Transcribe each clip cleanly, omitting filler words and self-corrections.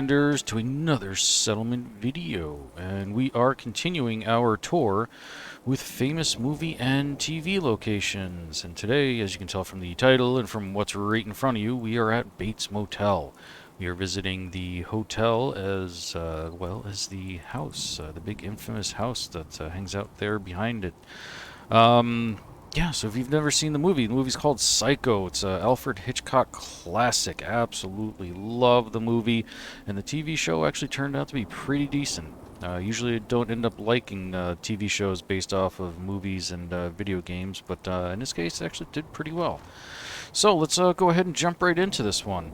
To another settlement video, and we are continuing our tour with famous movie and TV locations. And today, as you can tell from the title and from what's right in front of you, we are at Bates Motel. We are visiting the hotel as well as the house, the big infamous house that hangs out there behind it. Yeah, so if you've never seen the movie's called Psycho. It's a Alfred Hitchcock classic. Absolutely love the movie, and the TV show actually turned out to be pretty decent. Usually I don't end up liking TV shows based off of movies and video games, but in this case it actually did pretty well. So let's go ahead and jump right into this one.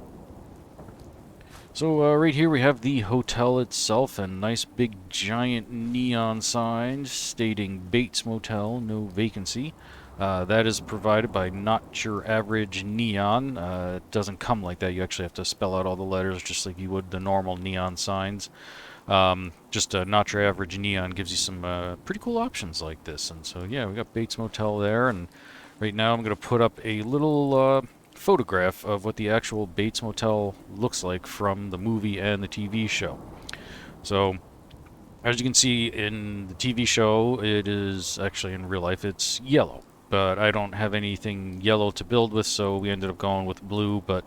So right here we have the hotel itself, and nice big giant neon signs stating Bates Motel, no vacancy. That is provided by Not Your Average Neon. It doesn't come like that. You actually have to spell out all the letters just like you would the normal neon signs. Just Not Your Average Neon gives you some pretty cool options like this. And so yeah, we got Bates Motel there, and right now I'm going to put up a little photograph of what the actual Bates Motel looks like from the movie and the TV show. So as you can see in the TV show, it is actually in real life it's yellow, but I don't have anything yellow to build with, so we ended up going with blue. But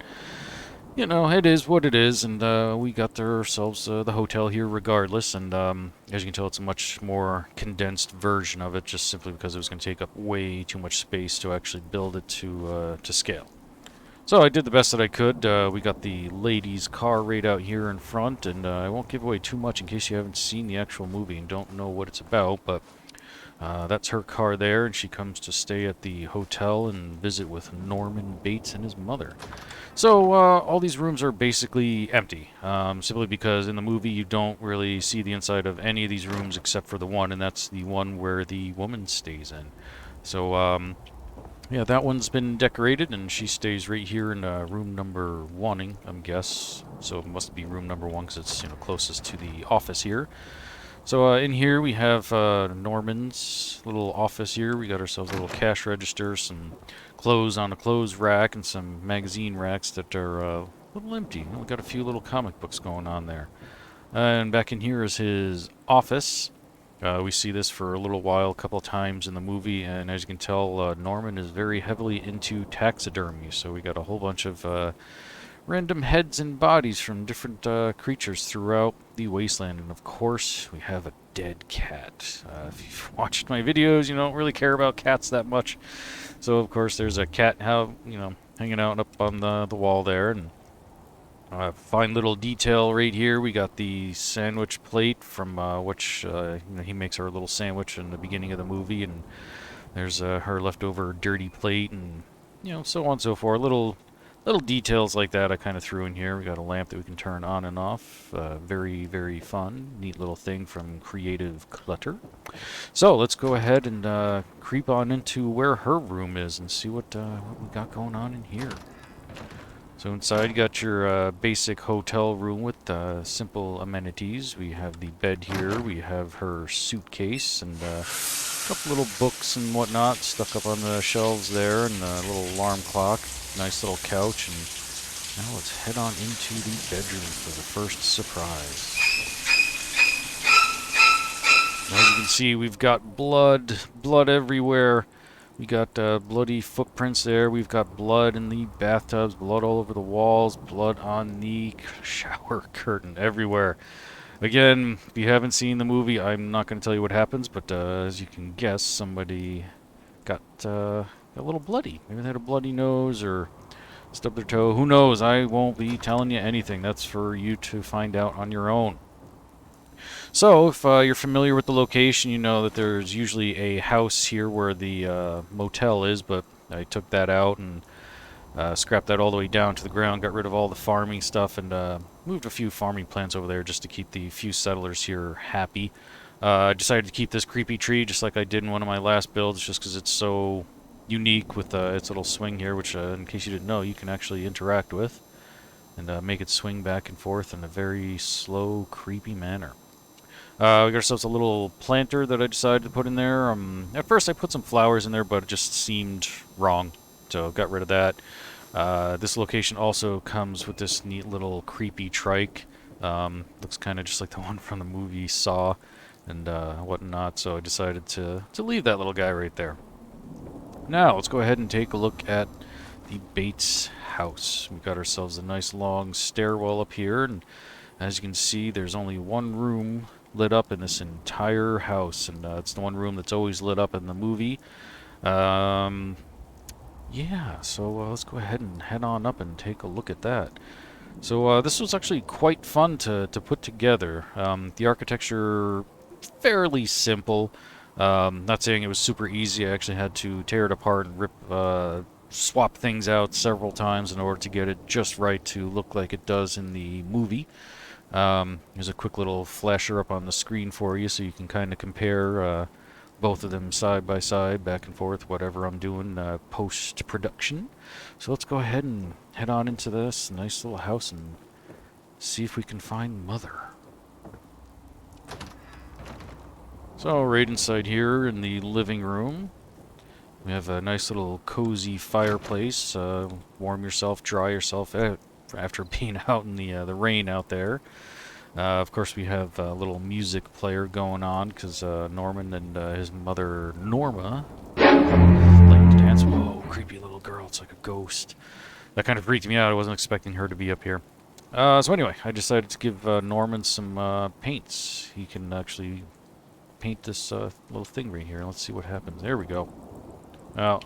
you know, it is what it is, and we got ourselves the hotel here regardless. And as you can tell, it's a much more condensed version of it, just simply because it was going to take up way too much space to actually build it to scale. So I did the best that I could. We got the ladies' car right out here in front, and I won't give away too much in case you haven't seen the actual movie and don't know what it's about, but that's her car there, and she comes to stay at the hotel and visit with Norman Bates and his mother. So all these rooms are basically empty, simply because in the movie you don't really see the inside of any of these rooms except for the one, and that's the one where the woman stays in. So yeah, that one's been decorated, and she stays right here in room number 1, I guess. So it must be room number 1 because it's closest to the office here. So in here we have Norman's little office here. We got ourselves a little cash register, some clothes on a clothes rack, and some magazine racks that are a little empty. We got a few little comic books going on there. And back in here is his office. We see this for a little while, a couple of times in the movie, and as you can tell, Norman is very heavily into taxidermy, so we got a whole bunch of random heads and bodies from different creatures throughout the wasteland, and of course, we have a dead cat. If you've watched my videos, you don't really care about cats that much, so of course there's a cat hanging out up on the wall there, and fine little detail right here. We got the sandwich plate from which he makes her little sandwich in the beginning of the movie, and there's her leftover dirty plate, and so on and so forth. Little details like that I kind of threw in here. We got a lamp that we can turn on and off. Very, very fun, neat little thing from Creative Clutter. So let's go ahead and creep on into where her room is and see what we got going on in here. So inside you got your basic hotel room with simple amenities. We have the bed here, we have her suitcase, and a couple little books and whatnot stuck up on the shelves there, and a little alarm clock, nice little couch, and now let's head on into the bedroom for the first surprise. As you can see, we've got blood everywhere. We got bloody footprints there. We've got blood in the bathtubs, blood all over the walls, blood on the shower curtain, everywhere. Again, if you haven't seen the movie, I'm not going to tell you what happens, but as you can guess, somebody got a little bloody. Maybe they had a bloody nose or stubbed their toe. Who knows? I won't be telling you anything. That's for you to find out on your own. So, if you're familiar with the location, you know that there's usually a house here where the motel is, but I took that out and scrapped that all the way down to the ground, got rid of all the farming stuff, and moved a few farming plants over there just to keep the few settlers here happy. I decided to keep this creepy tree just like I did in one of my last builds, just because it's so unique with its little swing here, which, in case you didn't know, you can actually interact with and make it swing back and forth in a very slow, creepy manner. We got ourselves a little planter that I decided to put in there. At first I put some flowers in there, but it just seemed wrong, so got rid of that. This location also comes with this neat little creepy trike. Looks kind of just like the one from the movie Saw and whatnot, so I decided to leave that little guy right there. Now, let's go ahead and take a look at the Bates house. We've got ourselves a nice long stairwell up here, and as you can see, there's only one room lit up in this entire house, and it's the one room that's always lit up in the movie. Yeah, so let's go ahead and head on up and take a look at that. So this was actually quite fun to put together. The architecture, fairly simple. Not saying it was super easy. I actually had to tear it apart and swap things out several times in order to get it just right to look like it does in the movie. There's a quick little flasher up on the screen for you so you can kind of compare both of them side by side, back and forth, whatever I'm doing post-production. So let's go ahead and head on into this nice little house and see if we can find Mother. So right inside here in the living room, we have a nice little cozy fireplace. Warm yourself, dry yourself after being out in the rain out there. Of course, we have a little music player going on because Norman and his mother Norma like to dance. Whoa, creepy little girl! It's like a ghost. That kind of freaked me out. I wasn't expecting her to be up here. So anyway, I decided to give Norman some paints. He can actually paint this little thing right here. Let's see what happens. There we go. Well,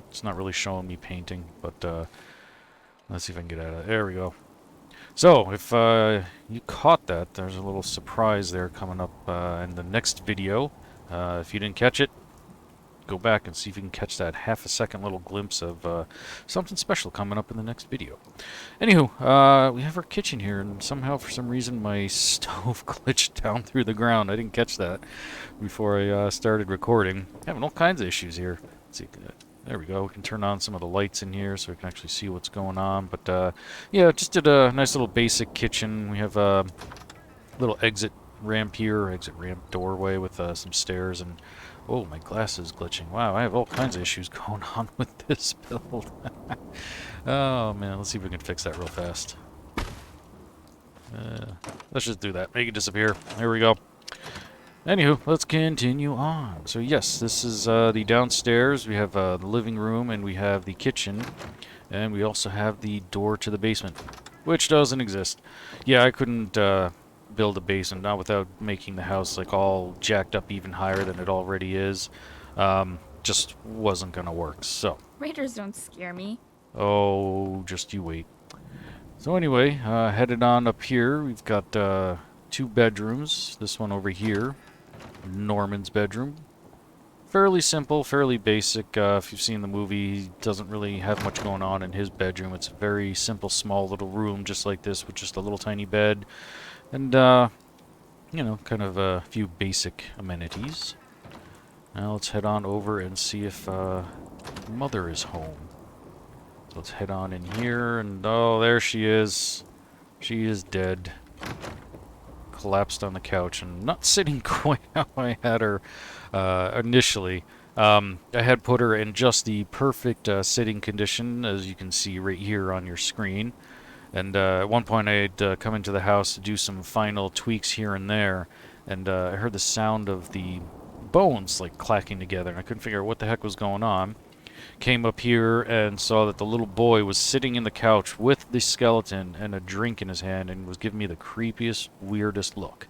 it's not really showing me painting, but let's see if I can get out of it. There we go. So, if you caught that, there's a little surprise there coming up in the next video. If you didn't catch it, go back and see if you can catch that half-a-second little glimpse of something special coming up in the next video. Anywho, we have our kitchen here, and somehow, for some reason, my stove glitched down through the ground. I didn't catch that before I started recording. Having all kinds of issues here. Let's see. There we go. We can turn on some of the lights in here so we can actually see what's going on. But, yeah, just did a nice little basic kitchen. We have a little exit ramp here, exit ramp doorway with some stairs. And, oh, my glass is glitching. Wow, I have all kinds of issues going on with this build. Oh, man, let's see if we can fix that real fast. Let's just do that. Make it disappear. There we go. Anywho, let's continue on. So yes, this is the downstairs. We have the living room and we have the kitchen. And we also have the door to the basement, which doesn't exist. Yeah, I couldn't build a basement, not without making the house like all jacked up even higher than it already is. Just wasn't gonna work, so. Raiders don't scare me. Oh, just you wait. So anyway, headed on up here, we've got 2 bedrooms. This one over here, Norman's bedroom. Fairly simple, fairly basic. If you've seen the movie, he doesn't really have much going on in his bedroom. It's a very simple, small little room, just like this, with just a little tiny bed. And, you know, kind of a few basic amenities. Now let's head on over and see if Mother is home. So let's head on in here, and oh, there she is. She is dead. Collapsed on the couch and not sitting quite how I had her initially. I had put her in just the perfect sitting condition, as you can see right here on your screen. And at one point I had come into the house to do some final tweaks here and there, and I heard the sound of the bones like clacking together, and I couldn't figure out what the heck was going on. Came up here and saw that the little boy was sitting in the couch with the skeleton and a drink in his hand and was giving me the creepiest, weirdest look.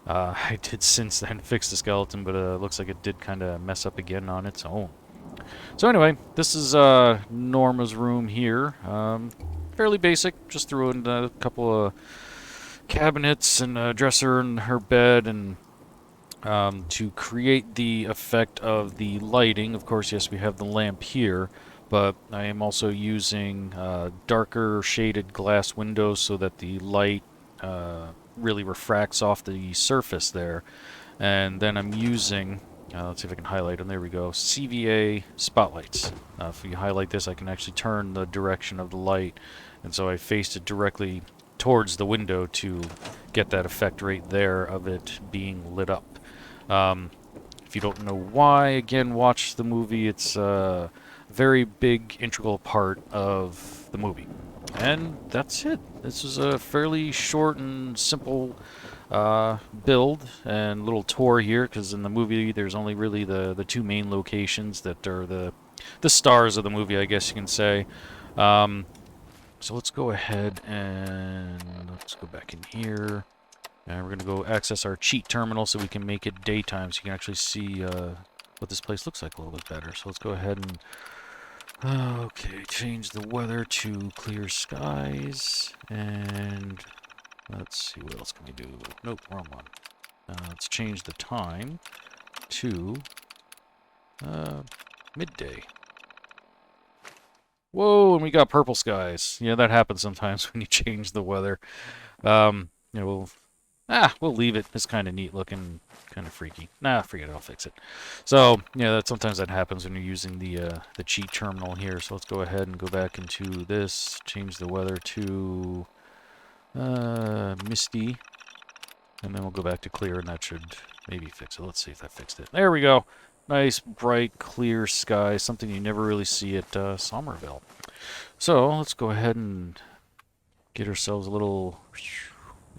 I did since then fix the skeleton, but it looks like it did kind of mess up again on its own. So anyway, this is Norma's room here. Fairly basic, just threw in a couple of cabinets and a dresser and her bed, and to create the effect of the lighting, of course, yes, we have the lamp here, but I am also using darker shaded glass windows so that the light really refracts off the surface there. And then I'm using, let's see if I can highlight them, there we go, CVA spotlights. If you highlight this, I can actually turn the direction of the light, and so I faced it directly towards the window to get that effect right there of it being lit up. If you don't know why, again, watch the movie. It's a very big, integral part of the movie. And that's it. This is a fairly short and simple build and little tour here, because in the movie there's only really the two main locations that are the stars of the movie, I guess you can say. Um, so let's go ahead and let's go back in here. And we're going to go access our cheat terminal so we can make it daytime so you can actually see what this place looks like a little bit better. So let's go ahead and okay, change the weather to clear skies, and let's see, what else can we do? Nope, wrong one. Let's change the time to midday. Whoa, and we got purple skies. Yeah, that happens sometimes when you change the weather. Yeah, we'll leave it. It's kind of neat looking, kind of freaky. Nah, forget it. I'll fix it. So yeah, sometimes that happens when you're using the cheat terminal here. So let's go ahead and go back into this. Change the weather to misty, and then we'll go back to clear, and that should maybe fix it. Let's see if that fixed it. There we go. Nice, bright, clear sky. Something you never really see at Somerville. So let's go ahead and get ourselves a little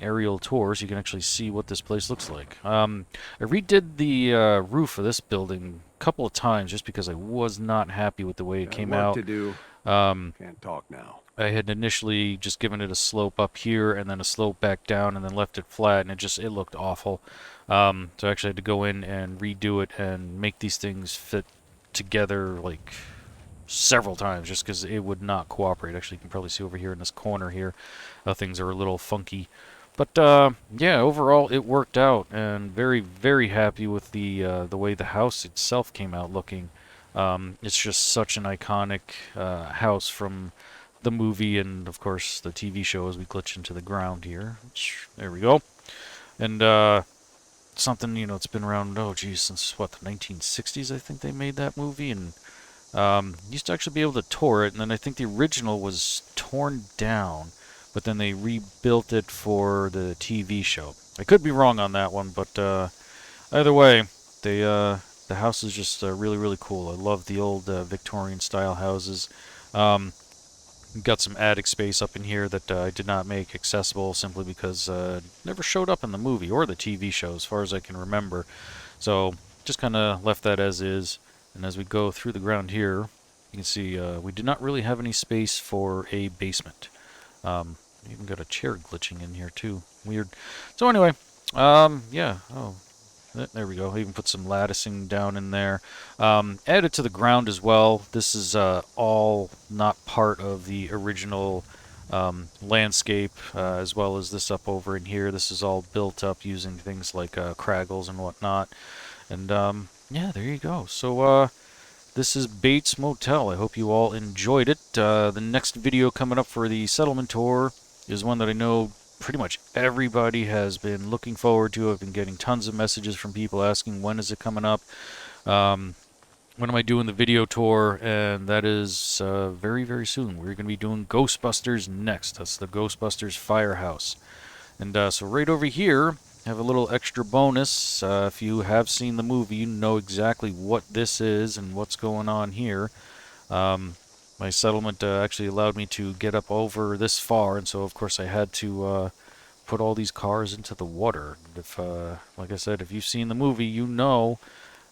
aerial tour so you can actually see what this place looks like. I redid the roof of this building a couple of times just because I was not happy with the way it came out. To do. Can't talk now. I had initially just given it a slope up here and then a slope back down and then left it flat, and it looked awful. So I actually had to go in and redo it and make these things fit together like several times just because it would not cooperate. Actually, you can probably see over here in this corner here how things are a little funky. But yeah, overall it worked out, and very, very happy with the way the house itself came out looking. It's just such an iconic house from the movie and, of course, the TV show as we glitch into the ground here. There we go. And something, it's been around, oh geez, since what, the 1960s I think they made that movie, and used to actually be able to tour it, and then I think the original was torn down, but then they rebuilt it for the TV show. I could be wrong on that one, but either way, the house is just really, really cool. I love the old Victorian-style houses. Got some attic space up in here that I did not make accessible simply because it never showed up in the movie or the TV show as far as I can remember. So just kind of left that as is. And as we go through the ground here, you can see we did not really have any space for a basement. Even got a chair glitching in here too. Weird. So anyway, yeah. Oh, there we go. I even put some latticing down in there. Added to the ground as well. This is all not part of the original landscape, as well as this up over in here. This is all built up using things like Kraggles and whatnot. And yeah, there you go. So this is Bates Motel. I hope you all enjoyed it. The next video coming up for the settlement tour is one that I know pretty much everybody has been looking forward to. I've been getting tons of messages from people asking when is it coming up. When am I doing the video tour? And that is very, very soon. We're going to be doing Ghostbusters next. That's the Ghostbusters Firehouse. And so right over here, I have a little extra bonus. If you have seen the movie, you know exactly what this is and what's going on here. My settlement actually allowed me to get up over this far, and so of course I had to put all these cars into the water. If, like I said, if you've seen the movie, you know,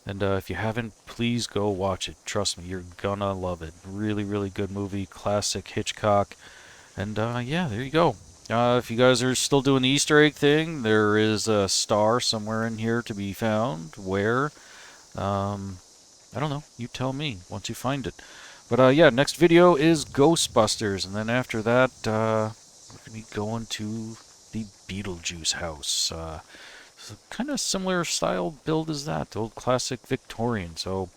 and if you haven't, please go watch it. Trust me, you're gonna love it. Really, really good movie, classic Hitchcock, and yeah, there you go. If you guys are still doing the Easter egg thing, there is a star somewhere in here to be found. Where? I don't know. You tell me once you find it. But yeah, next video is Ghostbusters, and then after that, we're going to be going to the Beetlejuice house. It's a kind of similar style build as that, the old classic Victorian. So